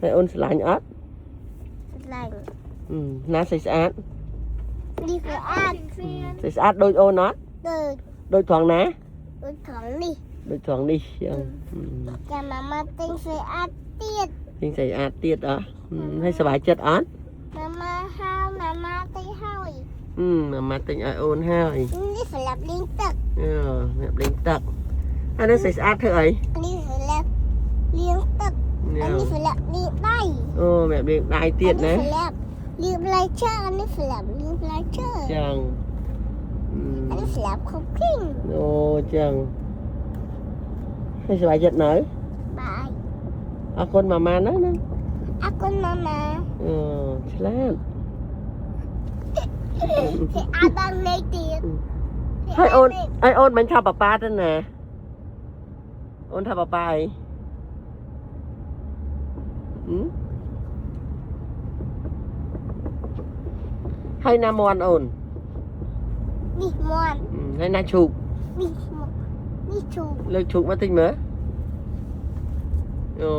ให้โอนสลายอัด lành น้าใส่สะอาด đi phải ăn ใส่สะอาดโดยโอนอัด từ โดยถ่วงนะ từ thoáng đi โดยถ่วงดิยัง cho mama tinh phải ăn tiết ทิ้งใส่อาดเตียดอ่ะให้สบายจัดอัด mama hao mama tinh hao มาติงไอโอนให้ đi phải làm liên tục แบบเลี้ยงตักอันนี้ใส่สะอาดเถอะไอ้ đi phải làm liên tục เนี่ย anh đi phải làm liên tay แบบเลี้ยงได้เตียด anh đi นะ phải làm liên lai chơi anh đi phải làm liên lai chơi จัง anh đi phải làm không kinh โอ้จังให้สบายจัดหน่อย bài เอาคนมานะนั่น aku mama ฉลาด thì abang lấy tiền ให้โอนไอโอนมันชอบป้าป้าท่านนะโอนทำป้าป้าให้นามอนโอน đi ngoan ให้นาฉุก đi đi chụp เลิกฉุกมาติงเหมอโอ้